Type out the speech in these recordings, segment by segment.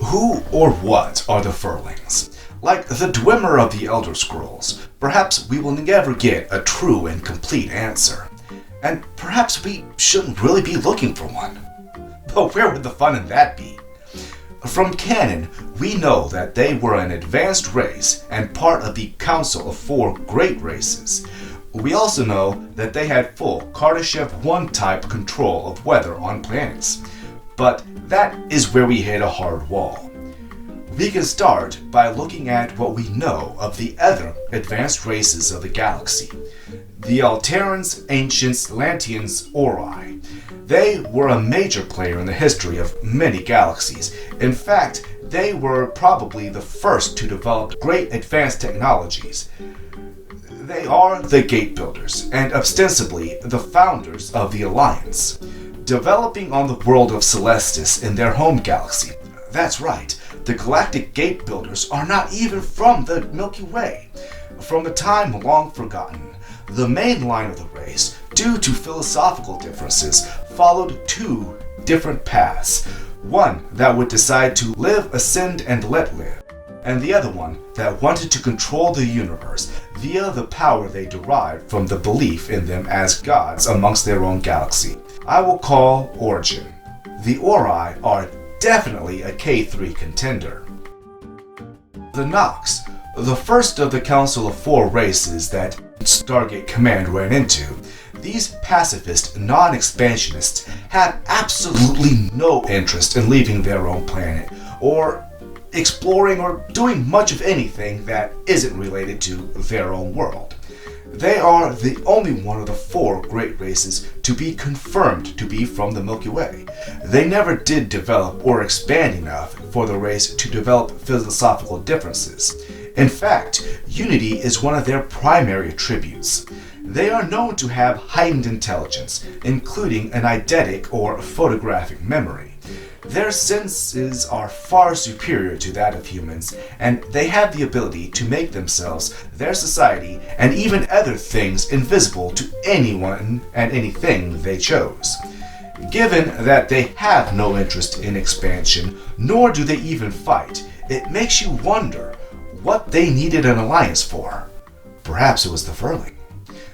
Who or what are the Furlings? Like the Dwemer of the Elder Scrolls, perhaps we will never get a true and complete answer. And perhaps we shouldn't really be looking for one. But where would the fun in that be? From canon, we know that they were an advanced race and part of the Council of Four Great Races. We also know that they had full Kardashev 1 type control of weather on planets. But that is where we hit a hard wall. We can start by looking at what we know of the other advanced races of the galaxy. The Alterans, Ancients, Lanteans, Ori. They were a major player in the history of many galaxies. In fact, they were probably the first to develop great advanced technologies. They are the Gate Builders, and ostensibly the founders of the Alliance, developing on the world of Celestis in their home galaxy. That's right, the Galactic Gate Builders are not even from the Milky Way. From a time long forgotten, the main line of the race, due to philosophical differences, followed 2 different paths. One that would decide to live, ascend, and let live, and the other one that wanted to control the universe via the power they derived from the belief in them as gods amongst their own galaxy. I will call Origin. The Ori are definitely a K3 contender. The Knox, the first of the Council of Four races that Stargate Command ran into. These pacifist, non-expansionists have absolutely no interest in leaving their own planet, or exploring or doing much of anything that isn't related to their own world. They are the only one of the 4 great races to be confirmed to be from the Milky Way. They never did develop or expand enough for the race to develop philosophical differences. In fact, unity is one of their primary attributes. They are known to have heightened intelligence, including an eidetic or photographic memory. Their senses are far superior to that of humans, and they have the ability to make themselves, their society, and even other things invisible to anyone and anything they chose. Given that they have no interest in expansion, nor do they even fight, it makes you wonder what they needed an alliance for. Perhaps it was the Furling.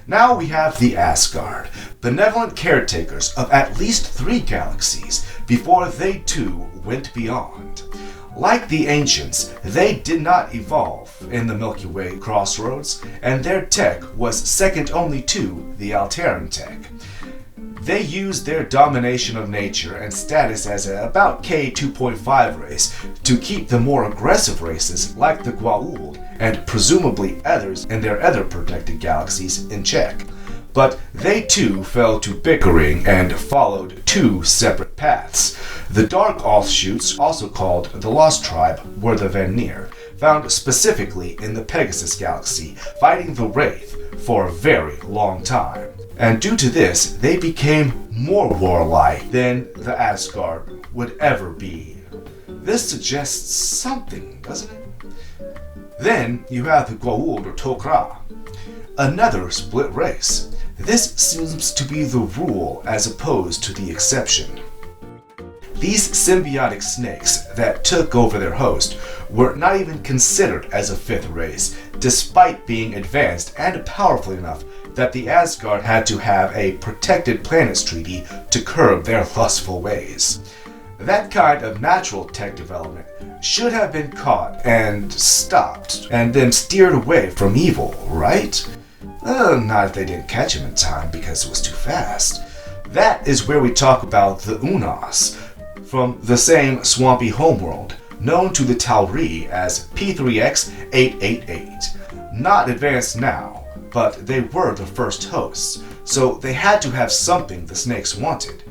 Now we have the Asgard, benevolent caretakers of at least 3 galaxies before they too went beyond. Like the Ancients, they did not evolve in the Milky Way crossroads, and their tech was second only to the Alteran tech. They used their domination of nature and status as a about K2.5 race to keep the more aggressive races like the Goa'uld and presumably others in their other protected galaxies in check. But they too fell to bickering and followed 2 separate paths. The Dark Offshoots, also called the Lost Tribe, were the Vanir, found specifically in the Pegasus galaxy, fighting the Wraith for a very long time. And due to this, they became more warlike than the Asgard would ever be. This suggests something, doesn't it? Then you have the Goa'uld or Tok'ra, another split race. This seems to be the rule as opposed to the exception. These symbiotic snakes that took over their host were not even considered as a 5th race, despite being advanced and powerful enough that the Asgard had to have a protected planets treaty to curb their lustful ways. That kind of natural tech development should have been caught and stopped, and then steered away from evil, right? Not if they didn't catch him in time because it was too fast. That is where we talk about the Unas, from the same swampy homeworld, known to the Tauri as P3X888. Not advanced now, but they were the first hosts, so they had to have something the snakes wanted.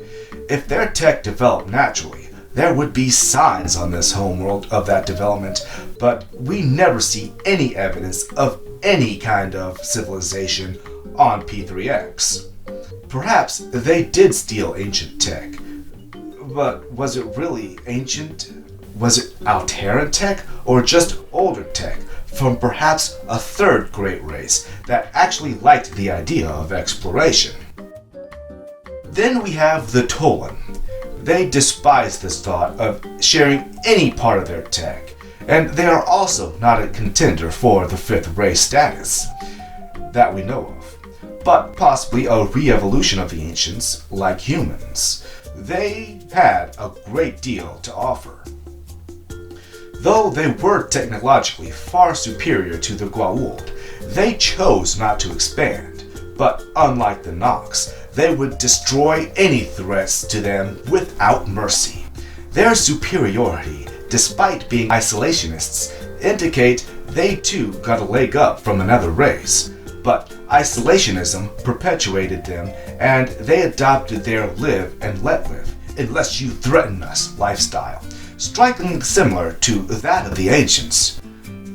If their tech developed naturally, there would be signs on this homeworld of that development, but we never see any evidence of any kind of civilization on P3X. Perhaps they did steal ancient tech, but was it really ancient? Was it Alteran tech, or just older tech from perhaps a 3rd great race that actually liked the idea of exploration? Then we have the Tollen. They despise this thought of sharing any part of their tech, and they are also not a contender for the fifth race status that we know of, but possibly a re-evolution of the ancients, like humans. They had a great deal to offer. Though they were technologically far superior to the Goa'uld, they chose not to expand, but unlike the Knox, they would destroy any threats to them without mercy. Their superiority, despite being isolationists, indicate they too got a leg up from another race, but isolationism perpetuated them and they adopted their live and let live, unless you threaten us lifestyle, strikingly similar to that of the ancients.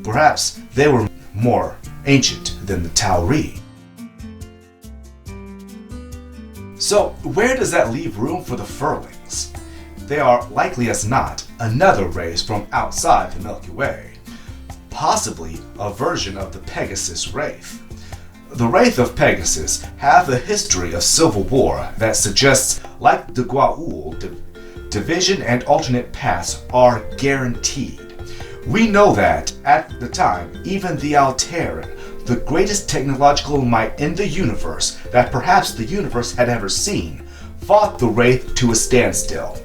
Perhaps they were more ancient than the Tauri. So where does that leave room for the Furlings? They are, likely as not, another race from outside the Milky Way, possibly a version of the Pegasus Wraith. The Wraith of Pegasus have a history of civil war that suggests, like the Goa'uld, division and alternate paths are guaranteed. We know that, at the time, even the Alteran, the greatest technological might in the universe that perhaps the universe had ever seen, fought the Wraith to a standstill.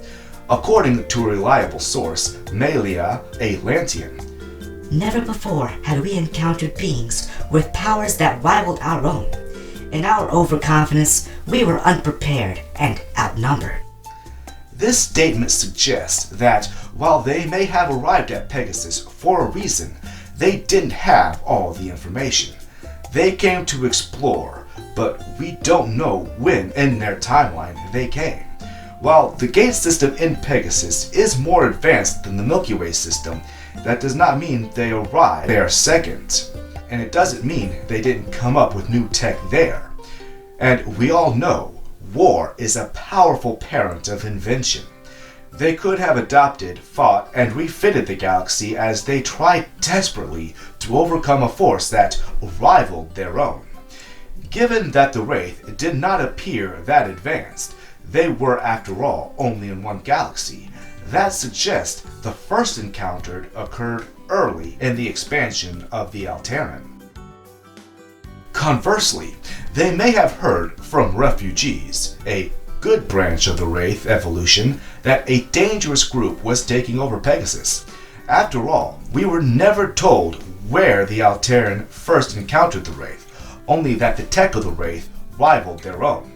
According to a reliable source, Melia, a Lantian, never before had we encountered beings with powers that rivaled our own. In our overconfidence, we were unprepared and outnumbered. This statement suggests that while they may have arrived at Pegasus for a reason, they didn't have all the information. They came to explore, but we don't know when in their timeline they came. While the gate system in Pegasus is more advanced than the Milky Way system, that does not mean they arrived there second. And it doesn't mean they didn't come up with new tech there. And we all know war is a powerful parent of invention. They could have adopted, fought, and refitted the galaxy as they tried desperately to overcome a force that rivaled their own. Given that the Wraith did not appear that advanced, they were, after all, only in one galaxy. That suggests the first encounter occurred early in the expansion of the Alteran. Conversely, they may have heard from refugees, a good branch of the Wraith evolution, that a dangerous group was taking over Pegasus. After all, we were never told where the Alteran first encountered the Wraith, only that the tech of the Wraith rivaled their own.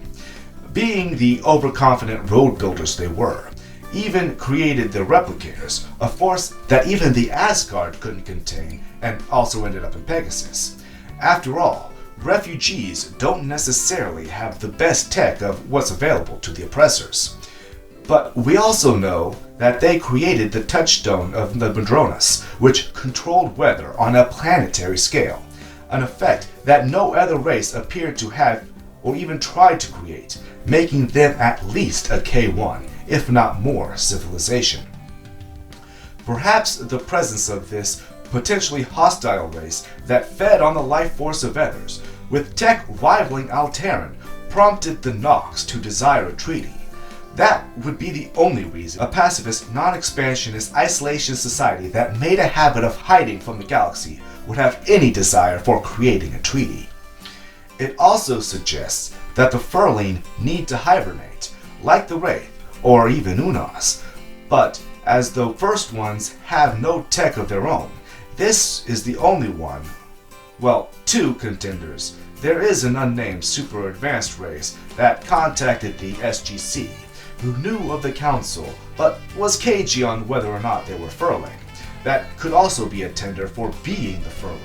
Being the overconfident road builders they were, even created the replicators, a force that even the Asgard couldn't contain, and also ended up in Pegasus. After all, refugees don't necessarily have the best tech of what's available to the oppressors. But we also know that they created the touchstone of the Madronas, which controlled weather on a planetary scale, an effect that no other race appeared to have or even tried to create, making them at least a K1, if not more, civilization. Perhaps the presence of this potentially hostile race that fed on the life force of others, with tech rivaling Alteran, prompted the Knox to desire a treaty. That would be the only reason a pacifist, non-expansionist isolation society that made a habit of hiding from the galaxy would have any desire for creating a treaty. It also suggests that the Furling need to hibernate, like the Wraith, or even Unas, but as the first ones have no tech of their own, this is the only one, well, two contenders. There is an unnamed super advanced race that contacted the SGC, who knew of the Council, but was cagey on whether or not they were Furling. That could also be a tender for being the Furling.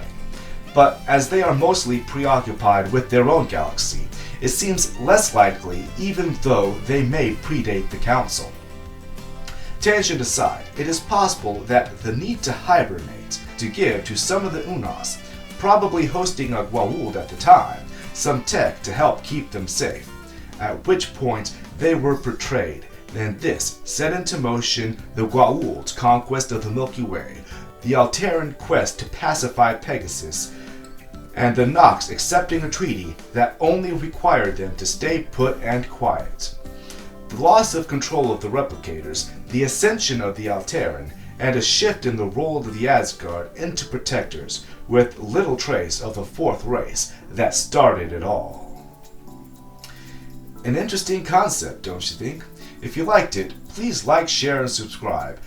But as they are mostly preoccupied with their own galaxy, it seems less likely even though they may predate the Council. Tangent aside, it is possible that the need to hibernate to give to some of the Unas, probably hosting a Goa'uld at the time, some tech to help keep them safe, at which point they were portrayed, and this set into motion the Goa'uld's conquest of the Milky Way, the Alteran quest to pacify Pegasus, and the Knox accepting a treaty that only required them to stay put and quiet. the loss of control of the replicators, the ascension of the Alteran, and a shift in the role of the Asgard into protectors, with little trace of the fourth race that started it all. An interesting concept, don't you think? If you liked it, please like, share, and subscribe.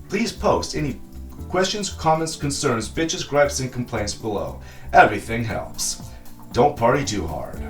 Please post any questions, comments, concerns, bitches, gripes, and complaints below. Everything helps. Don't party too hard.